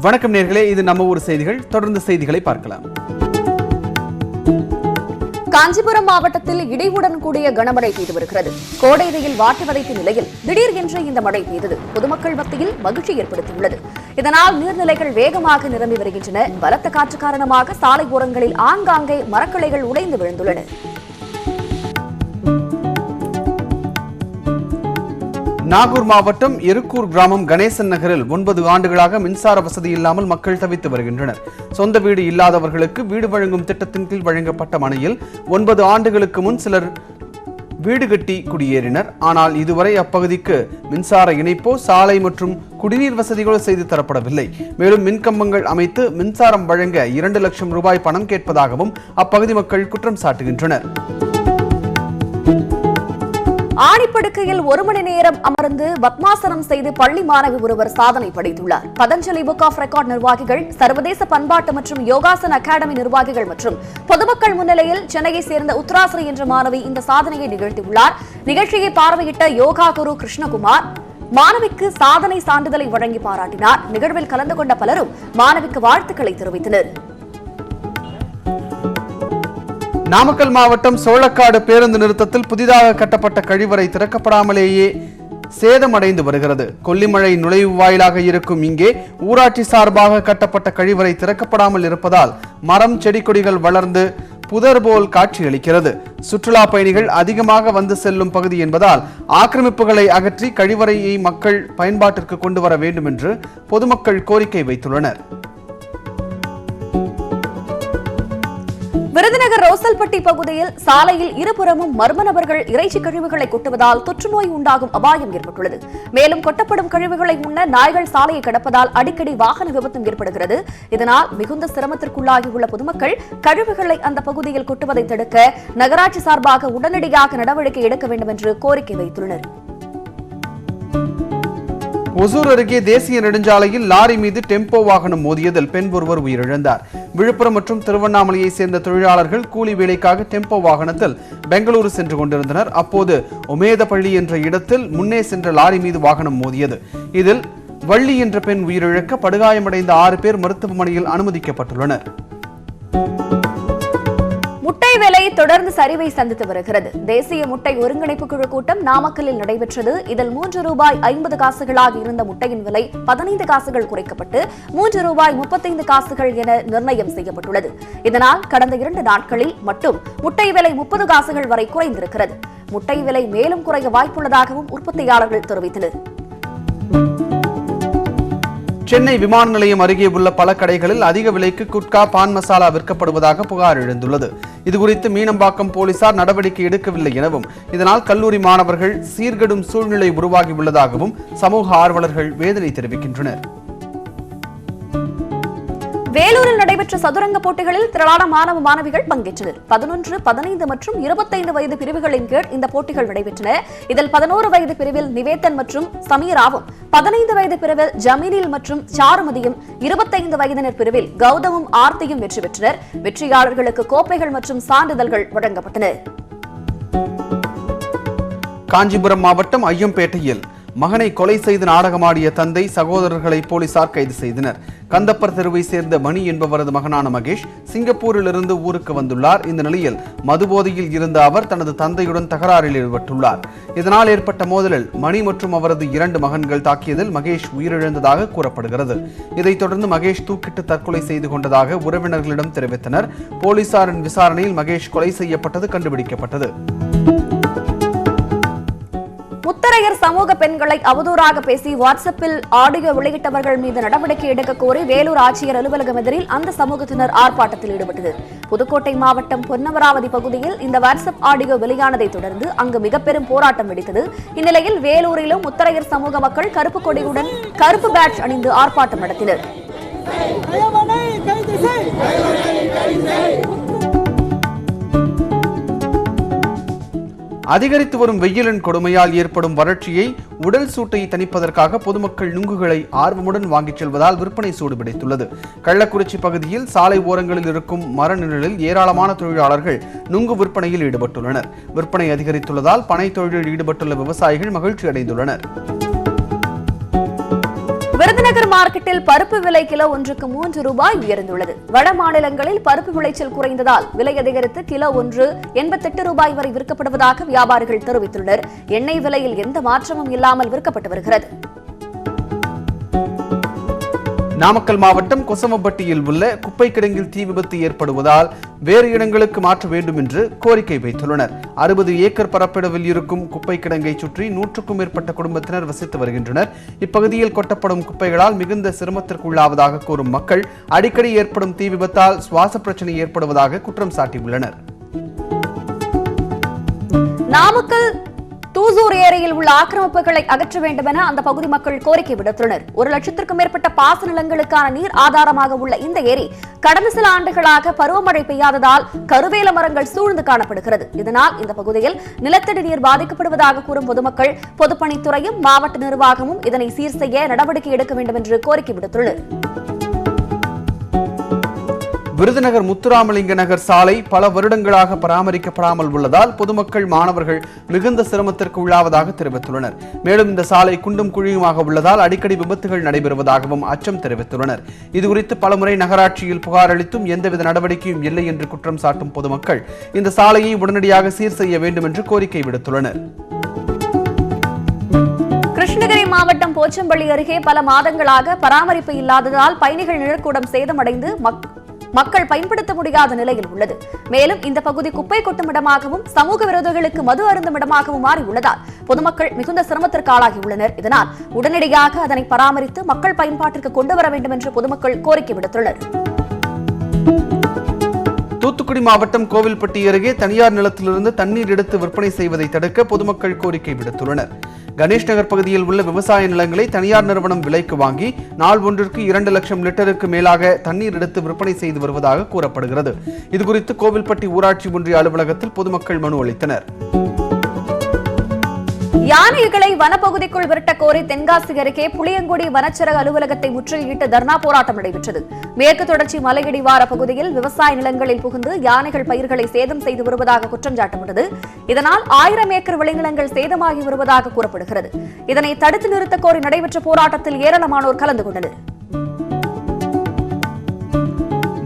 வணக்கம் நேர்களே, இது நம்ம ஊர் செய்திகள். தொடர்ந்து செய்திகளை பார்க்கலாம். காஞ்சிபுரம் மாவட்டத்தில் இடியுடன் கூடிய கனமழை பெய்து வருகிறது. கோடை வெயில் வாட்டி வதைக்கும் நிலையில் திடீர் என்று இந்த மழை பெய்தது பொதுமக்கள் மத்தியில் மகிழ்ச்சி ஏற்படுத்தியுள்ளது. இதனால் நீர்நிலைகள் வேகமாக நிரம்பி வருகின்றன. பலத்த காற்று காரணமாக சாலை ஓரங்களில் ஆங்காங்கே மரக்கிளைகள் உடைந்து விழுந்துள்ளன. நாகூர் மாவட்டம் எருக்கூர் கிராமம் கணேசன் நகரில் 9 ஆண்டுகளாக மின்சார வசதி இல்லாமல் மக்கள் தவித்து வருகின்றனர். சொந்த வீடு இல்லாதவர்களுக்கு வீடு வழங்கும் திட்டத்தின் கீழ் வழங்கப்பட்ட மனையில் 9 ஆண்டுகளுக்கு முன் சிலர் வீடு கட்டி குடியேறினர். ஆனால் இதுவரை அப்பகுதிக்கு மின்சார இணைப்போ சாலை மற்றும் குடிநீர் வசதிகளோ செய்து தரப்படவில்லை. மேலும் மின்கம்பங்கள் அமைத்து மின்சாரம் வழங்க 2 லட்சம் ரூபாய் பணம் கேட்பதாகவும் அப்பகுதி மக்கள் குற்றம் சாட்டுகின்றனர். ஆணிப்படுக்கையில் 1 மணி நேரம் அமர்ந்து பத்மாசனம் செய்து பள்ளி மாணவி ஒருவர் சாதனை படைத்துள்ளார். பதஞ்சலி புக் ஆஃப் ரெக்கார்ட் நிர்வாகிகள், சர்வதேச பண்பாட்டு மற்றும் யோகாசன அகாடமி நிர்வாகிகள் மற்றும் பொதுமக்கள் முன்னிலையில் சென்னையை சேர்ந்த உத்ராஸ்ரீ என்ற மாணவி இந்த சாதனையை நிகழ்த்தியுள்ளார். நிகழ்ச்சியை பார்வையிட்ட யோகா குரு கிருஷ்ணகுமார் மாணவிக்கு சாதனை சான்றிதழை வழங்கி பாராட்டினார். நிகழ்வில் கலந்து கொண்ட பலரும் மாணவிக்கு வாழ்த்துக்களை தெரிவித்தனர். நாமக்கல் மாவட்டம் சோளக்காடு பேருந்து நிறுத்தத்தில் புதிதாக கட்டப்பட்ட கழிவறை திறக்கப்படாமலேயே சேதமடைந்து வருகிறது. கொல்லிமலை நுழைவு வாயிலாக இருக்கும் இங்கே ஊராட்சி சார்பாக கட்டப்பட்ட கழிவறை திறக்கப்படாமல் இருப்பதால் மரம் செடி கொடிகள் வளர்ந்து புதர் போல் காட்சியளிக்கிறது. சுற்றுலா பயணிகள் அதிகமாக வந்து செல்லும் பகுதி என்பதால் ஆக்கிரமிப்புகளை அகற்றி கழிவறையை மக்கள் பயன்பாட்டிற்கு கொண்டு வர வேண்டும் என்று பொதுமக்கள் கோரிக்கை வைத்துள்ளனர். விருதுநகர் ரோசல்பட்டி பகுதியில் சாலையில் இருபுறமும் மர்ம நபர்கள் இறைச்சி கழிவுகளை கொட்டுவதால் தொற்றுநோய் உண்டாகும் அபாயம் ஏற்பட்டுள்ளது. மேலும் கொட்டப்படும் கழிவுகளை உண்ண நாய்கள் சாலையை கடப்பதால் அடிக்கடி வாகன விபத்தும் ஏற்படுகிறது. இதனால் மிகுந்த சிரமத்திற்குள்ளாகியுள்ள பொதுமக்கள் கழிவுகளை அந்த பகுதியில் கொட்டுவதை தடுக்க நகராட்சி சார்பாக உடனடியாக நடவடிக்கை எடுக்க வேண்டும் என்று கோரிக்கை வைத்துள்ளனர். ஒசூர் அருகே தேசிய நெடுஞ்சாலையில் லாரி மீது டெம்போ வாகனம் மோதியதில் பெண் ஒருவர் உயிரிழந்தார். விழுப்புரம் மற்றும் திருவண்ணாமலையை சேர்ந்த தொழிலாளர்கள் கூலி வேலைக்காக டெம்போ வாகனத்தில் பெங்களூரு சென்று கொண்டிருந்தனர். அப்போது ஒமேதப்பள்ளி என்ற இடத்தில் முன்னே சென்ற லாரி மீது வாகனம் மோதியது. இதில் வள்ளி என்ற பெண் உயிரிழக்க படுகாயமடைந்த 6 பேர் மருத்துவமனையில் அனுமதிக்கப்பட்டுள்ளனர். முட்டை விலை தொடர்ந்து சரிவை சந்தித்து வருகிறது. தேசிய முட்டை ஒருங்கிணைப்பு குழு கூட்டம் நாமக்கல்லில் நடைபெற்றது. இதில் ₹3.50 இருந்த முட்டையின் விலை 15 காசுகள் குறைக்கப்பட்டு ₹3.35 என நிர்ணயம் செய்யப்பட்டுள்ளது. இதனால் கடந்த 2 நாட்களில் மட்டும் முட்டை விலை 30 காசுகள் வரை குறைந்திருக்கிறது. முட்டை விலை மேலும் குறைய வாய்ப்புள்ளதாகவும் உற்பத்தியாளர்கள் தெரிவித்தனர். சென்னை விமான நிலையம் அருகே உள்ள பல கடைகளில் அதிக விலைக்கு குட்கா, பான் மசாலா விற்கப்படுவதாக புகார் எழுந்துள்ளது. இதுகுறித்து மீனம்பாக்கம் போலீசார் நடவடிக்கை எடுக்கவில்லை எனவும் இதனால் கல்லூரி மாணவர்கள் சீர்கெடும் சூழ்நிலை உருவாகியுள்ளதாகவும் சமூக ஆர்வலர்கள் வேதனை தெரிவிக்கின்றனர். வேலூரில் நடைபெற்ற சதுரங்க போட்டிகளில் திரளான மாணவ மாணவிகள் பங்கேற்றனர். 11, 15 மற்றும் 25 வயது பிரிவுகளின் கீழ் இந்த போட்டிகள் நடைபெற்றன. இதில் 11 வயது பிரிவில் நிவேதன் மற்றும் சமீராவும், 15 வயது பிரிவில் ஜமீனில் மற்றும் சாருமதியும், 25 வயதினர் பிரிவில் கௌதமும் ஆர்த்தியும் வெற்றி பெற்றனர். வெற்றியாளர்களுக்கு கோப்பைகள் மற்றும் சான்றிதழ்கள் வழங்கப்பட்டன. காஞ்சிபுரம் மாவட்டம் ஐயம்பேட்டையில் மகனை கொலை செய்து நாடகமாடிய தந்தை சகோதரர்களை போலீசார் கைது செய்தனர். கந்தப்பர் தெருவை சேர்ந்த மணி என்பவரது மகனான மகேஷ் சிங்கப்பூரில் இருந்து ஊருக்கு வந்துள்ளார். இந்த நிலையில் மதுபோதையில் இருந்த அவர் தனது தந்தையுடன் தகராறில் ஈடுபட்டுள்ளார். இதனால் ஏற்பட்ட மோதலில் மணி மற்றும் அவரது 2 மகன்கள் தாக்கியதில் மகேஷ் உயிரிழந்ததாக கூறப்படுகிறது. இதைத் தொடர்ந்து மகேஷ் தூக்கிட்டு தற்கொலை செய்து கொண்டதாக உறவினர்களிடம் தெரிவித்தனர். போலீசாரின் விசாரணையில் மகேஷ் கொலை செய்யப்பட்டது கண்டுபிடிக்கப்பட்டது. முத்தரையர் சமூக பெண்களை அவதூறாக பேசி வாட்ஸ்அப்பில் ஆடியோ வெளியிட்டவர்கள் மீது நடவடிக்கை எடுக்க கோரி வேலூர் ஆட்சியர் அலுவலகம் எதிரில் அந்த சமூகத்தினர் ஆர்ப்பாட்டத்தில் ஈடுபட்டனர். புதுக்கோட்டை மாவட்டம் பொன்னமராவதி பகுதியில் இந்த வாட்ஸ்அப் ஆடியோ வெளியானதை தொடர்ந்து அங்கு மிக பெரும் போராட்டம் வெடித்தது. இந்நிலையில் வேலூரிலும் முத்தரையர் சமூக மக்கள் கருப்பு கொடியுடன் கருப்பு பேட்ஜ் அணிந்து ஆர்ப்பாட்டம் நடத்தினர். அதிகரித்து வரும் வெயிலின் கொடுமையால் ஏற்படும் வறட்சியை, உடல் சூட்டை தணிப்பதற்காக பொதுமக்கள் நுங்குகளை ஆர்வமுடன் வாங்கிச் செல்வதால் விற்பனை சூடுபிடித்துள்ளது. கள்ளக்குறிச்சி பகுதியில் சாலை ஓரங்களில் இருக்கும் மர நிழலில் ஏராளமான தொழிலாளர்கள் நுங்கு விற்பனையில் ஈடுபட்டுள்ளனர். விற்பனை அதிகரித்துள்ளதால் பனை தொழிலில் ஈடுபட்டுள்ள விவசாயிகள் மகிழ்ச்சி அடைந்துள்ளனர். விருதுநகர் மார்க்கெட்டில் பருப்பு விலை கிலோ ஒன்றுக்கு 3 ரூபாய் உயர்ந்துள்ளது. வட மாநிலங்களில் பருப்பு விளைச்சல் குறைந்ததால் விலை அதிகரித்து கிலோ ஒன்று 88 ரூபாய் வரை விற்கப்படுவதாக வியாபாரிகள் தெரிவித்துள்ளனர். எண்ணெய் விலையில் எந்த மாற்றமும் இல்லாமல் விற்கப்பட்டு வருகிறது. நாமக்கல் மாவட்டம் கொசவம்பட்டியில் உள்ள குப்பை கிடங்கில் தீ விபத்து ஏற்படுவதால் வேறு இடங்களுக்கு மாற்ற வேண்டும் என்று கோரிக்கை வைத்துள்ளனர். 60 ஏக்கர் பரப்பளவில் இருக்கும் குப்பை கிடங்கை சுற்றி 100க்கும் மேற்பட்ட குடும்பத்தினர் வசித்து வருகின்றனர். இப்பகுதியில் கொட்டப்படும் குப்பைகளால் மிகுந்த சிரமத்திற்குள்ளாவதாக கூறும் மக்கள் அடிக்கடி ஏற்படும் தீ விபத்தால் சுவாச பிரச்சனை ஏற்படுவதாக குற்றம் சாட்டியுள்ளனர். நாமக்கல் தூசூர் ஏரியில் உள்ள ஆக்கிரமிப்புகளை அகற்ற வேண்டும் என அந்த பகுதி மக்கள் கோரிக்கை விடுத்துள்ளனர். 1 லட்சத்திற்கும் மேற்பட்ட பாசன நிலங்களுக்கான நீர் ஆதாரமாக உள்ள இந்த ஏரி கடந்த சில ஆண்டுகளாக பருவமழை பெய்யாததால் கருவேல மரங்கள் சூழ்ந்து காணப்படுகிறது. இதனால் இந்த பகுதியில் நிலத்தடி நீர் பாதிக்கப்படுவதாக கூறும் பொதுமக்கள் பொதுப்பணித்துறையும் மாவட்ட நிர்வாகமும் இதனை சீர் செய்ய நடவடிக்கை எடுக்க வேண்டும் என்று கோரிக்கை விடுத்துள்ளனர். விருதுநகர் முத்துராமலிங்க நகர் சாலை பல வருடங்களாக பராமரிக்கப்படாமல் உள்ளதால் பொதுமக்கள் மாணவர்கள் மிகுந்த சிரமத்திற்கு உள்ளாவதாக தெரிவித்துள்ளனர். மேலும் இந்த சாலை குண்டும் குழியுமாக உள்ளதால் அடிக்கடி விபத்துகள் நடைபெறுவதாகவும் அச்சம் தெரிவித்துள்ளனர். இதுகுறித்து பலமுறை நகராட்சியில் புகார் அளித்தும் எந்தவித நடவடிக்கையும் இல்லை என்று குற்றம் சாட்டும் பொதுமக்கள் இந்த சாலையை உடனடியாக சீர் செய்ய வேண்டும் என்று கோரிக்கை விடுத்துள்ளனர். கிருஷ்ணகிரி மாவட்டம் போச்சம்பள்ளி அருகே பல மாதங்களாக பராமரிப்பு இல்லாததால் பயணிகள் நிழற்கூடம் சேதமடைந்து மக்கள் பயன்படுத்த முடியாத நிலையில் உள்ளது. மேலும் இந்த பகுதி குப்பை கொட்டும் இடமாகவும் சமூக விரோதிகளுக்கு மது அருந்தும் இடமாகவும் மாறியுள்ளதால் பொதுமக்கள் மிகுந்த சிரமத்திற்கு ஆளாகியுள்ளனர். இதனால் உடனடியாக அதனை பராமரித்து மக்கள் பயன்பாட்டிற்கு கொண்டு வர வேண்டும் என்று பொதுமக்கள் கோரிக்கை விடுத்துள்ளனர். தூத்துக்குடி மாவட்டம் கோவில்பட்டி அருகே தனியார் நிலத்திலிருந்து தண்ணீர் எடுத்து விற்பனை செய்வதை தடுக்க பொதுமக்கள் கோரிக்கை விடுத்துள்ளனர். கணேஷ் நகர் பகுதியில் உள்ள விவசாய நிலங்களை தனியார் நிறுவனம் விலைக்கு வாங்கி நாள் ஒன்றிற்கு 2 லட்சம் லிட்டருக்கு மேலாக தண்ணீர் எடுத்து விற்பனை செய்து வருவதாக கூறப்படுகிறது. இதுகுறித்து கோவில்பட்டி ஊராட்சி ஒன்றிய அலுவலகத்தில் பொதுமக்கள் மனு அளித்தனர். யானைகளை வனப்பகுதிக்குள் விரட்ட கோரி தென்காசி அருகே புளியங்குடி வனச்சரக அலுவலகத்தை முற்றுகையிட்டு தர்ணா போராட்டம் நடைபெற்றது. மேற்கு தொடர்ச்சி மலையடிவார பகுதியில் விவசாய நிலங்களில் புகுந்து யானைகள் பயிர்களை சேதம் செய்து வருவதாக குற்றம் சாட்டப்பட்டது. இதனால் 1000 ஏக்கர் விளைநிலங்கள் சேதமாகி வருவதாக கூறப்படுகிறது. இதனை தடுத்து நிறுத்த கோரி நடைபெற்ற போராட்டத்தில் ஏராளமானோர் கலந்து கொண்டனர்.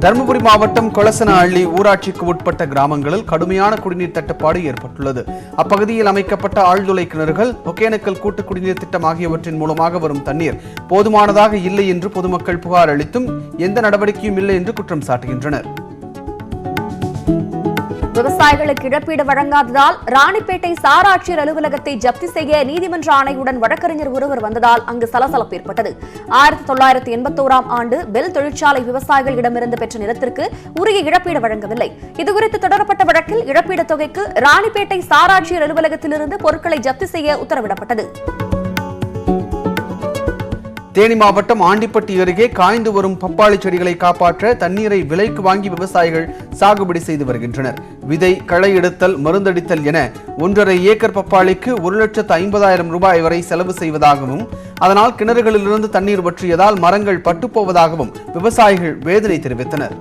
தருமபுரி மாவட்டம் கொலசனஹள்ளி ஊராட்சிக்கு உட்பட்ட கிராமங்களில் கடுமையான குடிநீர் தட்டுப்பாடு ஏற்பட்டுள்ளது. அப்பகுதியில் அமைக்கப்பட்ட ஆழ்துளை கிணறுகள், ஒகேனக்கல் கூட்டு குடிநீர் திட்டம் ஆகியவற்றின் மூலமாக வரும் தண்ணீர் போதுமானதாக இல்லை என்று பொதுமக்கள் புகார் அளித்தும் எந்த நடவடிக்கையும் இல்லை என்று குற்றம் சாட்டுகின்றனர். விவசாயிகளுக்கு இழப்பீடு வழங்காததால் ராணிப்பேட்டை சார் ஆட்சியர் அலுவலகத்தை ஜப்தி செய்ய நீதிமன்ற ஆணையுடன் வழக்கறிஞர் ஒருவர் வந்ததால் அங்கு சலசலப்பு ஏற்பட்டது. 1981ஆம் ஆண்டு பெல் தொழிற்சாலை விவசாயிகளிடமிருந்து பெற்ற நிலத்திற்கு உரிய இழப்பீடு வழங்கவில்லை. இதுகுறித்து தொடரப்பட்ட வழக்கில் இழப்பீடு தொகைக்கு ராணிப்பேட்டை சார் ஆட்சியர் அலுவலகத்திலிருந்து பொருட்களை ஜப்தி செய்ய உத்தரவிடப்பட்டது. தேனி மாவட்டம் ஆண்டிப்பட்டி அருகே காய்ந்து வரும் பப்பாளி செடிகளை காப்பாற்ற தண்ணீரை விலைக்கு வாங்கி விவசாயிகள் சாகுபடி செய்து வருகின்றனர். விதை, களை எடுத்தல், மருந்தடித்தல் என 1.5 ஏக்கர் பப்பாளிக்கு 1,50,000 ரூபாய் வரை செலவு செய்வதாகவும் அதனால் கிணறுகளிலிருந்து தண்ணீர் வற்றியதால் மரங்கள் பட்டுப்போவதாகவும் விவசாயிகள் வேதனை தெரிவித்தனர்.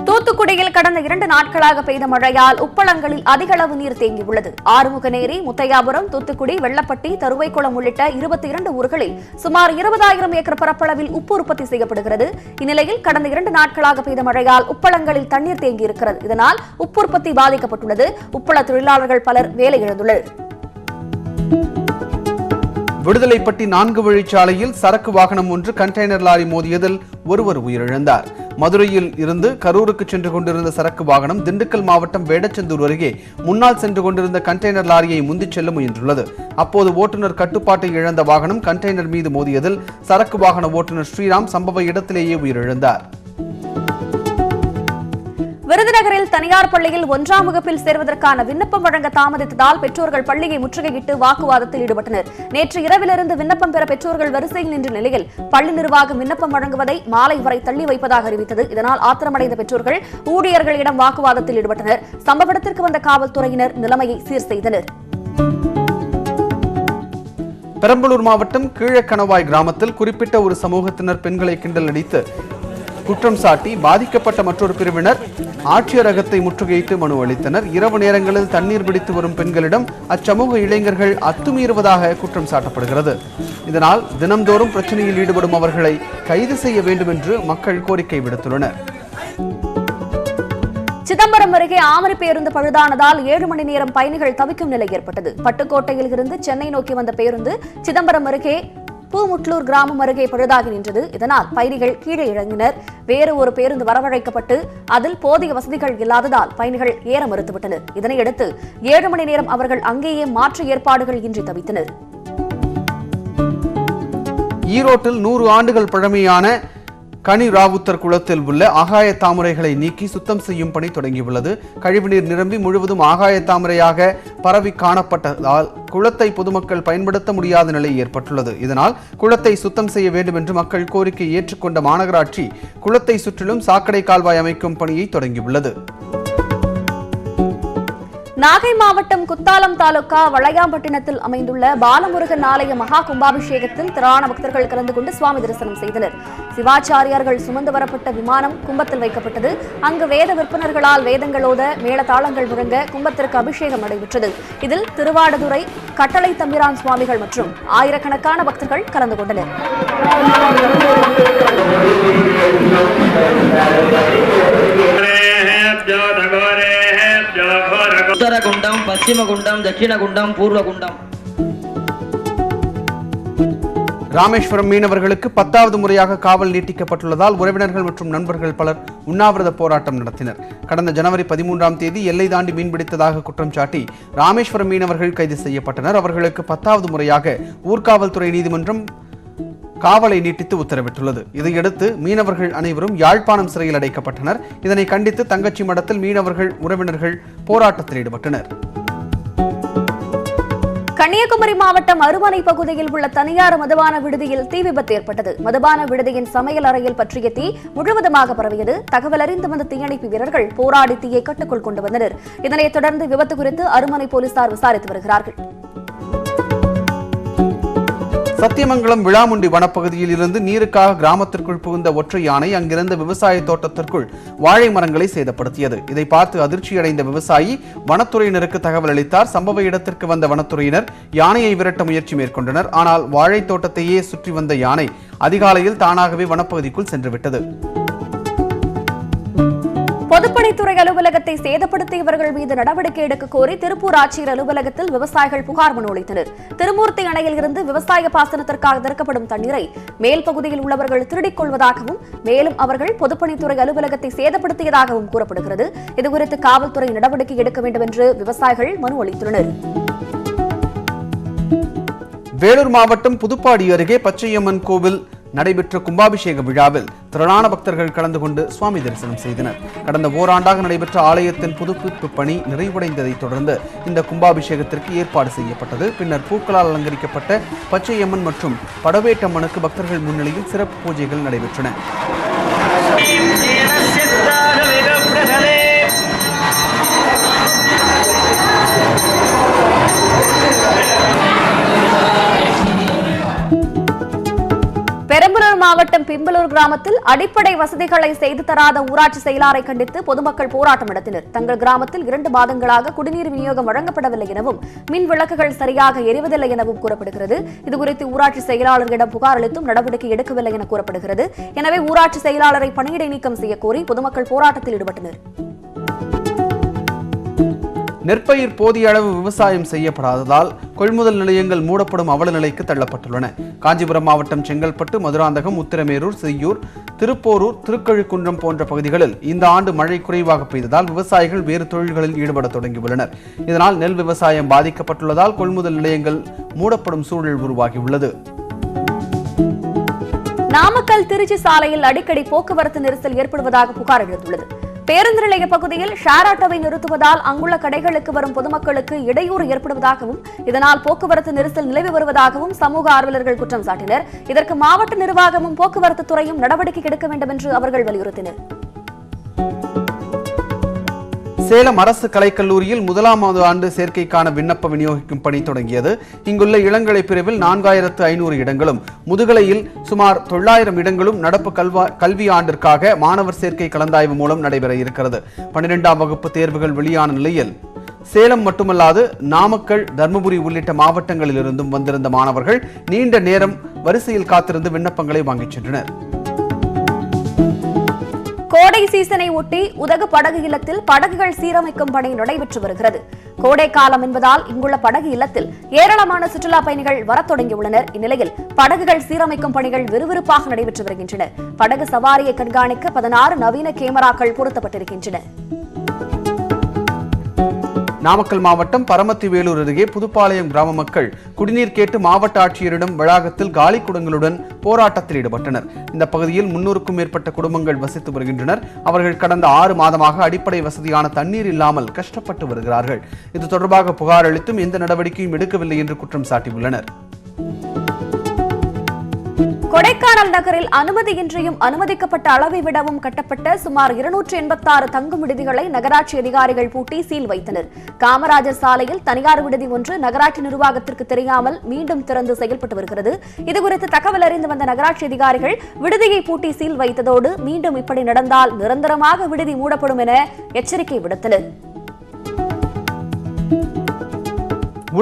தூத்துக்குடியில் கடந்த 2 நாட்களாக பெய்த மழையால் உப்பளங்களில் அதிக அளவு நீர் தேங்கியுள்ளது. ஆறுமுகநேரி, முத்தையாபுரம், தூத்துக்குடி, வெள்ளப்பட்டி, தருவைக்குளம் உள்ளிட்ட 22 ஊர்களில் சுமார் 20,000 ஏக்கர் பரப்பளவில் உப்பு உற்பத்தி செய்யப்படுகிறது. இந்நிலையில் கடந்த 2 நாட்களாக பெய்த மழையால் உப்பளங்களில் தண்ணீர் தேங்கியிருக்கிறது. இதனால் உப்பு உற்பத்தி பாதிக்கப்பட்டுள்ளது. உப்பள தொழிலாளர்கள் பலர் வேலை இழந்துள்ளனர். விடுதலைப்பட்டி 4 வழிச்சாலையில் சரக்கு வாகனம் ஒன்று கண்டெய்னர் லாரி மோதியதில் ஒருவர் உயிரிழந்தார். மதுரையில் இருந்து கரூருக்கு சென்று கொண்டிருந்த சரக்கு வாகனம் திண்டுக்கல் மாவட்டம் வேடச்சந்தூர் அருகே முன்னால் சென்று கொண்டிருந்த கண்டெய்னர் லாரியை முந்திச் செல்ல முயன்றுள்ளது. அப்போது ஓட்டுநர் கட்டுப்பாட்டை இழந்த வாகனம் கண்டெய்னர் மீது மோதியதில் சரக்கு வாகன ஓட்டுநர் ஸ்ரீராம் சம்பவ இடத்திலேயே உயிரிழந்தார். விருதுநகரில் தனியார் பள்ளியில் 1ஆம் வகுப்பில் சேர்வதற்கான விண்ணப்பம் வழங்க தாமதித்ததால் பெற்றோர்கள் பள்ளியை முற்றுகையிட்டு வாக்குவாதத்தில் ஈடுபட்டனர். நேற்று இரவிலிருந்து விண்ணப்பம் பெற பெற்றோர்கள் வரிசையில் நின்ற நிலையில் பள்ளி நிர்வாகம் விண்ணப்பம் வழங்குவதை மாலை வரை தள்ளி வைப்பதாக அறிவித்தது. இதனால் ஆத்திரமடைந்த பெற்றோர்கள் ஊழியர்களிடம் வாக்குவாதத்தில் ஈடுபட்டனர். சம்பவ இடத்திற்கு வந்த காவல்துறையினர் நிலைமையை சீர் செய்தனர். பெரம்பலூர் மாவட்டம் கீழக்கணவாய் கிராமத்தில் குறிப்பிட்ட ஒரு சமூகத்தினர் பெண்களை கிண்டல் அடித்து குற்றம் சாட்டி பாதிக்கப்பட்ட மற்றொரு பிரிவினர் ஆட்சியரகத்தை முற்றுகையிட்டு மனு அளித்தனர். இரவு நேரங்களில் தண்ணீர் பிடித்து வரும் பெண்களிடம் அச்சமூக இளைஞர்கள் அத்துமீறுவதாக குற்றம் சாட்டப்படுகிறது. இதனால் தினம்தோறும் பிரச்சனையில் ஈடுபடும் அவர்களை கைது செய்ய வேண்டும் என்று மக்கள் கோரிக்கை விடுத்துள்ளனர். சிதம்பரம் அருகே ஆமணி பேருந்து பழுதானதால் 7 மணி நேரம் பயணிகள் தவிக்கும் நிலை ஏற்பட்டது. பட்டுக்கோட்டையில் இருந்து சென்னை நோக்கி வந்த பேருந்து சிதம்பரம் அருகே பூமுட்லூர் கிராமம் அருகே பழுதாகி நின்றது. இதனால் பயணிகள் கீழே இறங்கினர். வேறு ஒரு பேருந்து வரவழைக்கப்பட்டு அதில் போதிய வசதிகள் இல்லாததால் பயணிகள் ஏற மறுத்துவிட்டனர். இதனையடுத்து 7 மணி நேரம் அவர்கள் அங்கேயே மாற்று ஏற்பாடுகள் இன்றி தவித்தனர். ஈரோட்டில் 100 ஆண்டுகள் பழமையான கனி ராவுத்தர் குளத்தில் உள்ள ஆகாய தாமரைகளை நீக்கி சுத்தம் செய்யும் பணி தொடங்கியுள்ளது. கழிவுநீர் நிரம்பி முழுவதும் ஆகாய தாமரையாக பரவி காணப்பட்டதால் குளத்தை பொதுமக்கள் பயன்படுத்த முடியாத நிலை ஏற்பட்டுள்ளது. இதனால் குளத்தை சுத்தம் செய்ய வேண்டும் என்று மக்கள் கோரிக்கை ஏற்றுக்கொண்ட மாநகராட்சி குளத்தை சுற்றிலும் சாக்கடை கால்வாய் அமைக்கும் பணியை தொடங்கியுள்ளது. நாகை மாவட்டம் குத்தாலம் தாலுகா வளையாம்பட்டினத்தில் அமைந்துள்ள பாலமுருகன் ஆலய மகா கும்பாபிஷேகத்தில் திரளான பக்தர்கள் கலந்து கொண்டு சுவாமி தரிசனம் செய்தனர். சிவாச்சாரியார்கள் சுமந்து வரப்பட்ட விமானம் கும்பத்தில் வைக்கப்பட்டது. அங்கு வேத விற்பனர்களால் வேதங்களோத மேளதாளங்கள் முழங்க கும்பத்திற்கு அபிஷேகம் நடைபெற்றது. இதில் திருவாடுதுறை கட்டளை தம்பிரான் சுவாமிகள் மற்றும் ஆயிரக்கணக்கான பக்தர்கள் கலந்து கொண்டனர். உத்தரகுண்டம், பশ্চিமகுண்டம், தட்சிணகுண்டம், பூர்வகுண்டம். ராமேஸ்வரம் மீனவர்களுக்கு 10வது முறையாக காவல் நீட்டிக்கப்பட்டுள்ளதால் உறவினர்கள் மற்றும் நண்பர்கள் பலர் உண்ணாவிரத போராட்டம் நடத்தினர். கடந்த ஜனவரி 13ஆம் தேதி எல்லை தாண்டி மீன்பிடித்ததாக குற்றம் சாட்டி ராமேஸ்வரம் மீனவர்கள் கைது செய்யப்பட்டனர். அவர்களுக்கு 10வது முறையாக ஊர்காவல்துறை நீதிமன்றம் காவலை நீட்டித்து உத்தரவிட்டுள்ளது. இதையடுத்து மீனவர்கள் அனைவரும் யாழ்ப்பாணம் சிறையில் அடைக்கப்பட்டனர். இதனை கண்டித்து தங்கச்சி மடத்தில் மீனவர்கள் உறவினர்கள் போராட்டத்தில் ஈடுபட்டனர். கன்னியாகுமரி மாவட்டம் அருமனை பகுதியில் உள்ள தனியார் மதுபான விடுதியில் தீ விபத்து ஏற்பட்டது. மதுபான விடுதியின் சமையல் அறையில் பற்றிய தீ முழுவதுமாக பரவியது. தகவல் அறிந்து வந்த தீயணைப்பு வீரர்கள் போராடி தீயை கட்டுக்குள் கொண்டு வந்தனர். இதனைத் தொடர்ந்து விபத்து குறித்து அருமனை போலீசார் விசாரித்து வருகிறார்கள். சத்தியமங்கலம் விளாமுண்டி வனப்பகுதியில் இருந்து நீருக்காக கிராமத்திற்குள் புகுந்த ஒற்றை யானை அங்கிருந்த விவசாய தோட்டத்திற்குள் வாழை மரங்களை சேதப்படுத்தியது. இதை பார்த்து அதிர்ச்சியடைந்த விவசாயி வனத்துறையினருக்கு தகவல் அளித்தார். சம்பவ இடத்திற்கு வந்த வனத்துறையினர் யானையை விரட்ட முயற்சி மேற்கொண்டனர். ஆனால் வாழை தோட்டத்தையே சுற்றி வந்த யானை அதிகாலையில் தானாகவே வனப்பகுதிக்குள் சென்றுவிட்டது. பொதுப்பணித்துறை அலுவலகத்தை சேதப்படுத்தியவர்கள் மீது நடவடிக்கை எடுக்க கோரி திருப்பூர் ஆட்சியர் அலுவலகத்தில் விவசாயிகள் புகார் மனு அளித்தனர். திருமூர்த்தி அணையில் இருந்து விவசாய பாசனத்திற்காக திறக்கப்படும் தண்ணீரை மேல் பகுதியில் உள்ளவர்கள் திருடிக் கொள்வதாகவும் மேலும் அவர்கள் பொதுப்பணித்துறை அலுவலகத்தை சேதப்படுத்தியதாகவும் கூறப்படுகிறது. இதுகுறித்து காவல்துறை நடவடிக்கை எடுக்க வேண்டும் என்று விவசாயிகள் மனு அளித்துள்ளனர். வேலூர் மாவட்டம் புதுப்பாடி அருகே பச்சையம்மன் கோவில் நடைபெற்ற கும்பாபிஷேக விழாவில் திரளான பக்தர்கள் கலந்து கொண்டு சுவாமி தரிசனம் செய்தனர். கடந்த ஓராண்டாக நடைபெற்ற ஆலயத்தின் புதுப்பிப்பு பணி நிறைவடைந்ததைத் தொடர்ந்து இந்த கும்பாபிஷேகத்திற்கு ஏற்பாடு செய்யப்பட்டது. பின்னர் பூக்களால் அலங்கரிக்கப்பட்ட பச்சையம்மன் மற்றும் படவேட்டம்மனுக்கு பக்தர்கள் முன்னிலையில் சிறப்பு பூஜைகள் நடைபெற்றன. பெரம்பலூர் மாவட்டம் பிம்பலூர் கிராமத்தில் அடிப்படை வசதிகளை செய்து தராத ஊராட்சி செயலாளரை கண்டித்து பொதுமக்கள் போராட்டம் நடத்தினர். தங்கள் கிராமத்தில் 2 மாதங்களாக குடிநீர் விநியோகம் வழங்கப்படவில்லை எனவும் மின் விளக்குகள் சரியாக எரிவதில்லை எனவும் கூறப்படுகிறது. இதுகுறித்து ஊராட்சி செயலாளரிடம் புகார் அளித்தும் நடவடிக்கை எடுக்கவில்லை என கூறப்படுகிறது. எனவே ஊராட்சி செயலாளரை பணியிடை நீக்கம் செய்யக்கோரி பொதுமக்கள் போராட்டத்தில் ஈடுபட்டனர். நெற்பயிர் போதிய அளவு விவசாயம் செய்யப்படாததால் கொள்முதல் நிலையங்கள் மூடப்படும் அவல நிலைக்கு தள்ளப்பட்டுள்ளன. காஞ்சிபுரம் மாவட்டம் செங்கல்பட்டு, மதுராந்தகம், உத்திரமேரூர், செய்யூர், திருப்போரூர், திருக்கழுக்குன்றம் போன்ற பகுதிகளில் இந்த ஆண்டு மழை குறைவாக பெய்ததால் விவசாயிகள் வேறு தொழில்களில் ஈடுபட தொடங்கியுள்ளனர். இதனால் நெல் விவசாயம் பாதிக்கப்பட்டுள்ளதால் கொள்முதல் நிலையங்கள் மூடப்படும் சூழல் உருவாகியுள்ளது. நாமக்கல் திருச்சி சாலையில் அடிக்கடி போக்குவரத்து நெரிசல் ஏற்படுவதாக புகார் எழுந்துள்ளது. பேருந்து நிலைய பகுதியில் ஷேர் ஆட்டோவை நிறுத்துவதால் அங்குள்ள கடைகளுக்கு வரும் பொதுமக்களுக்கு இடையூறு ஏற்படுவதாகவும் இதனால் போக்குவரத்து நெரிசல் நிலவி வருவதாகவும் சமூக ஆர்வலர்கள் குற்றம் சாட்டினர். இதற்கு மாவட்ட நிர்வாகமும் போக்குவரத்து துறையும் நடவடிக்கை எடுக்க வேண்டும் என்று அவர்கள் வலியுறுத்தினர். சேலம் அரசு கலைக்கல்லூரியில் முதலாவது ஆண்டு சேர்க்கைக்கான விண்ணப்ப விநியோகிக்கும் பணி தொடங்கியது. இங்குள்ள இளங்கலை பிரிவில் 4500 இடங்களும், முதுகலையில் சுமார் 900 இடங்களும் நடப்பு கல்வி ஆண்டிற்காக மாணவர் சேர்க்கை கலந்தாய்வு மூலம் நடைபெற இருக்கிறது. 12ஆம் வகுப்பு தேர்வுகள் வெளியான நிலையில் சேலம் மட்டுமல்லாது நாமக்கல், தர்மபுரி உள்ளிட்ட மாவட்டங்களில் இருந்தும் வந்திருந்த மாணவர்கள் நீண்ட நேரம் வரிசையில் காத்திருந்து விண்ணப்பங்களை வாங்கிச் சென்றனர். கோடை சீசனை ஒட்டி உதகு படகு இல்லத்தில் படகுகள் சீரமைக்கும் பணி நடைபெற்று வருகிறது. கோடை காலம் என்பதால் இங்குள்ள படகு இல்லத்தில் ஏராளமான சுற்றுலா பயணிகள் வரத் தொடங்கியுள்ளனர். இந்நிலையில் படகுகள் சீரமைக்கும் பணிகள் விறுவிறுப்பாக நடைபெற்று வருகின்றன. படகு சவாரியை கண்காணிக்க 16 நவீன கேமராக்கள் பொருத்தப்பட்டிருக்கின்றன. நாமக்கல் மாவட்டம் பரமத்தி வேலூர் அருகே புதுப்பாளையம் கிராம மக்கள் குடிநீர் கேட்டு மாவட்ட ஆட்சியரிடம் வளாகத்தில் காலி குடங்களுடன் போராட்டத்தில் ஈடுபட்டனர். இந்த பகுதியில் 300க்கும் மேற்பட்ட குடும்பங்கள் வசித்து வருகின்றனர். அவர்கள் கடந்த 6 மாதமாக அடிப்படை வசதியான தண்ணீர் இல்லாமல் கஷ்டப்பட்டு வருகிறார்கள். இது தொடர்பாக புகார் அளித்தும் எந்த நடவடிக்கையும் எடுக்கவில்லை என்று குற்றம் சாட்டியுள்ளனர். கொடைக்கானல் நகரில் அனுமதியின்றியும் அனுமதிக்கப்பட்ட அளவை விடவும் கட்டப்பட்ட சுமார் 286 தங்கும் விடுதிகளை நகராட்சி அதிகாரிகள் பூட்டி சீல் வைத்தனர். காமராஜர் சாலையில் தனியார் விடுதி ஒன்று நகராட்சி நிர்வாகத்திற்கு தெரியாமல் மீண்டும் திறந்து செயல்பட்டு வருகிறது. இதுகுறித்து தகவல் அறிந்து வந்த நகராட்சி அதிகாரிகள் விடுதியை பூட்டி சீல் வைத்ததோடு மீண்டும் இப்படி நடந்தால் நிரந்தரமாக விடுதி மூடப்படும் என எச்சரிக்கை விடுத்தனர்.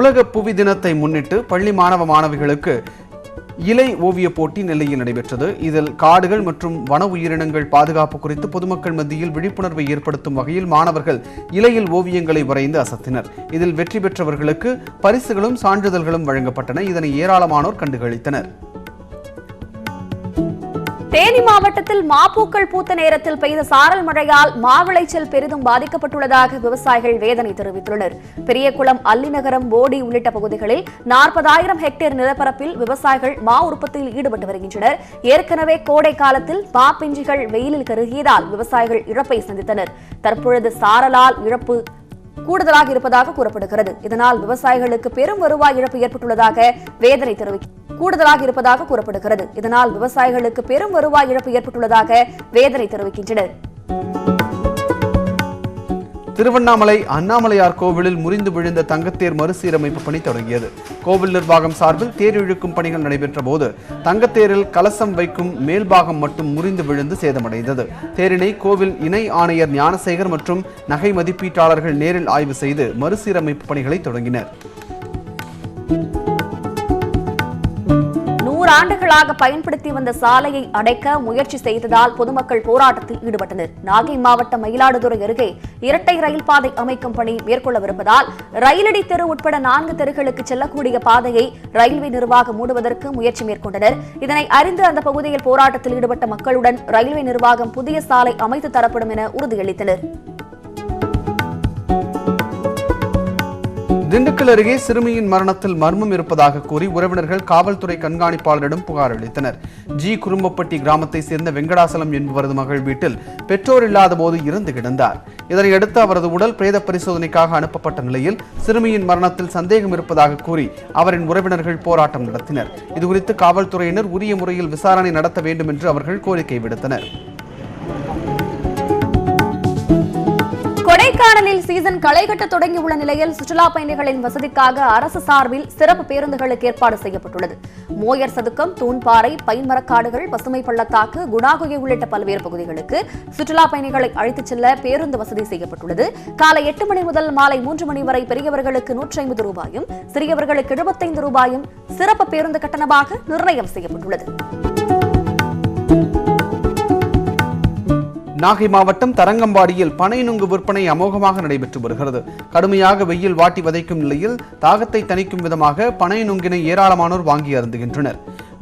உலக புவி தினத்தை முன்னிட்டு பள்ளி மாணவ மாணவிகளுக்கு இலை ஓவிய போட்டி நெல்லையில் நடைபெற்றது. இதில் காடுகள் மற்றும் வன உயிரினங்கள் பாதுகாப்பு குறித்து பொதுமக்கள் மத்தியில் விழிப்புணர்வை ஏற்படுத்தும் வகையில் மாணவர்கள் இலையில் ஓவியங்களை வரைந்து அசத்தினர். இதில் வெற்றி பெற்றவர்களுக்கு பரிசுகளும் சான்றிதழ்களும் வழங்கப்பட்டன. இதனை ஏராளமானோர் கண்டுகளித்தனர். தேனி மாவட்டத்தில் மாப்பூக்கள் பூத்த நேரத்தில் பெய்த சாரல் மழையால் மாவிளைச்சல் பெரிதும் பாதிக்கப்பட்டுள்ளதாக விவசாயிகள் வேதனை தெரிவித்துள்ளனர். பெரியகுளம், அல்லிநகரம், போடி உள்ளிட்ட பகுதிகளில் 40,000 ஹெக்டேர் நிலப்பரப்பில் விவசாயிகள் மா உற்பத்தியில் ஈடுபட்டு வருகின்றனர். ஏற்கனவே கோடை காலத்தில் மா பிஞ்சுகள் வெயிலில் கருகியதால் விவசாயிகள் இழப்பை சந்தித்தனர். தற்பொழுது சாரலால் இழப்பு கூடுதலாக இருப்பதாக கூறப்படுகிறது. இதனால் விவசாயிகளுக்கு பெரும் வருவாய் இழப்பு ஏற்பட்டுள்ளதாக வேதனை தெரிவிக்கின்றனர். திருவண்ணாமலை அண்ணாமலையார் கோவிலில் முறிந்து விழுந்த தங்கத்தேர் மறுசீரமைப்பு பணி தொடங்கியது. கோவில் நிர்வாகம் சார்பில் தேர் இழுக்கும் பணிகள் நடைபெற்ற போது தங்கத்தேரில் கலசம் வைக்கும் மேல்பாகம் மட்டும் முறிந்து விழுந்து சேதமடைந்தது. தேரினை கோவில் இணை ஆணையர் ஞானசேகர் மற்றும் நகை மதிப்பீட்டாளர்கள் நேரில் ஆய்வு செய்து மறுசீரமைப்பு பணிகளை தொடங்கினர். 100 ஆண்டுகளாக பயன்படுத்தி வந்த சாலையை அடைக்க முயற்சி செய்ததால் பொதுமக்கள் போராட்டத்தில் ஈடுபட்டனர். நாகை மாவட்டம் மயிலாடுதுறை அருகே இரட்டை ரயில் பாதை அமைக்கும் பணி மேற்கொள்ளவிருப்பதால் ரயிலடி தெரு உட்பட 4 தெருக்களுக்கு செல்லக்கூடிய பாதையை ரயில்வே நிர்வாகம் மூடுவதற்கு முயற்சி மேற்கொண்டனர். இதனை அறிந்து அந்த பகுதியில் போராட்டத்தில் ஈடுபட்ட மக்களுடன் ரயில்வே நிர்வாகம் புதிய சாலை அமைத்து தரப்படும் என உறுதியளித்தனர். திண்டுக்கல் அருகே சிறுமியின் மரணத்தில் மர்மம் இருப்பதாக கூறி உறவினர்கள் காவல்துறை கண்காணிப்பாளரிடம் புகார் அளித்தனர். ஜி குறும்பப்பட்டி கிராமத்தை சேர்ந்த வெங்கடாசலம் என்பவரது மகள் வீட்டில் பெற்றோர் இல்லாத போது இறந்து கிடந்தார். இதனையடுத்து அவரது உடல் பிரேத பரிசோதனைக்காக அனுப்பப்பட்ட நிலையில் சிறுமியின் மரணத்தில் சந்தேகம் இருப்பதாக கூறி அவரின் உறவினர்கள் போராட்டம் நடத்தினர். இதுகுறித்து காவல்துறையினர் உரிய முறையில் விசாரணை நடத்த வேண்டும் என்று அவர்கள் கோரிக்கை விடுத்தனர். கொடைக்கானலில் சீசன் களைகட்ட தொடங்கியுள்ள நிலையில் சுற்றுலா பயணிகளின் வசதிக்காக அரசு சார்பில் சிறப்பு பேருந்துகளுக்கு ஏற்பாடு செய்யப்பட்டுள்ளது. மோயர் சதுக்கம், தூண்பாறை, பைன்மரக்காடுகள், பசுமை பள்ளத்தாக்கு, குணாகுகை உள்ளிட்ட பல்வேறு பகுதிகளுக்கு சுற்றுலா பயணிகளை அழைத்துச் செல்ல பேருந்து வசதி செய்யப்பட்டுள்ளது. காலை 8 மணி முதல் மாலை 3 மணி வரை பெரியவர்களுக்கு 150 ரூபாயும், சிறியவர்களுக்கு 75 ரூபாயும் சிறப்பு பேருந்து கட்டணமாக நிர்ணயம் செய்யப்பட்டுள்ளது. நாகை மாவட்டம் தரங்கம்பாடியில் பனை நுங்கு விற்பனை அமோகமாக நடைபெற்று வருகிறது. கடுமையாக வெயில் வாட்டி வதைக்கும் நிலையில் தாகத்தை தணிக்கும் விதமாக பனை நுங்கினை ஏராளமானோர் வாங்கி அருந்துகின்றனர்.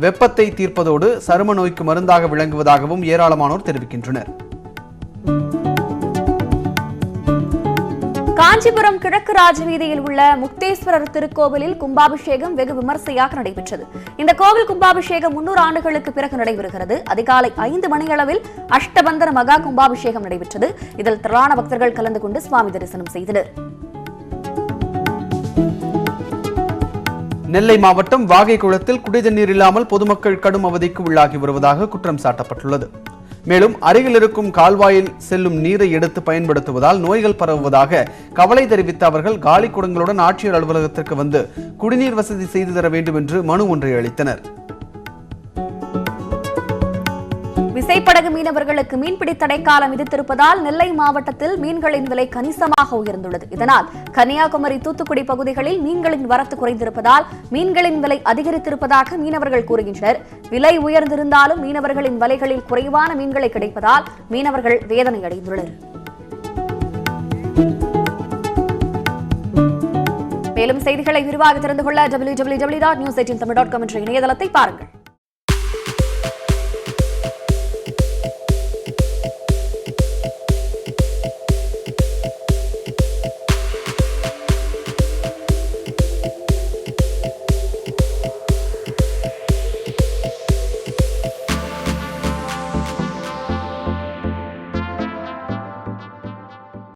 வெப்பத்தை தீர்ப்பதோடு சரும நோய்க்கு மருந்தாக விளங்குவதாகவும் ஏராளமானோர் தெரிவிக்கின்றனர். காஞ்சிபுரம் கிழக்கு ராஜவீதியில் உள்ள முக்தேஸ்வரர் திருக்கோவிலில் கும்பாபிஷேகம் வெகு விமர்சையாக நடைபெற்றது. இந்த கோவில் கும்பாபிஷேகம் 300 ஆண்டுகளுக்கு பிறகு நடைபெறுகிறது. அதிகாலை 5 மணியளவில் அஷ்டபந்தன மகா கும்பாபிஷேகம் நடைபெற்றது. இதில் திரளான பக்தர்கள் கலந்து கொண்டு சுவாமி தரிசனம் செய்தனர். நெல்லை மாவட்டம் வாகை குளத்தில் குடிதண்ணீர் இல்லாமல் பொதுமக்கள் கடும் அவதிக்கு உள்ளாகி வருவதாக குற்றம் சாட்டப்பட்டுள்ளது. மேலும் அருகில் இருக்கும் கால்வாயில் செல்லும் நீரை எடுத்து பயன்படுத்துவதால் நோய்கள் பரவுவதாக கவலை தெரிவித்த அவர்கள் காலி குடங்களுடன் ஆட்சியர் அலுவலகத்திற்கு வந்து குடிநீர் வசதி செய்து தர வேண்டும் என்று மனு ஒன்றை அளித்தனர். விசைப்படகு மீனவர்களுக்கு மீன்பிடி தடைக்காலம் விதித்திருப்பதால் நெல்லை மாவட்டத்தில் மீன்களின் விலை கணிசமாக உயர்ந்துள்ளது. இதனால் கன்னியாகுமரி, தூத்துக்குடி பகுதிகளில் மீன்களின் வரத்து குறைந்திருப்பதால் மீன்களின் விலை அதிகரித்திருப்பதாக மீனவர்கள் கூறுகின்றனர். விலை உயர்ந்திருந்தாலும் மீனவர்களின் வலைகளில் குறைவான மீன்களை கிடைப்பதால் மீனவர்கள் வேதனை அடைந்துள்ளனர். மேலும் செய்திகளை விரிவாக தெரிந்து கொள்ள www.news18tamil.com என்ற இணையதளத்தை பாருங்கள்.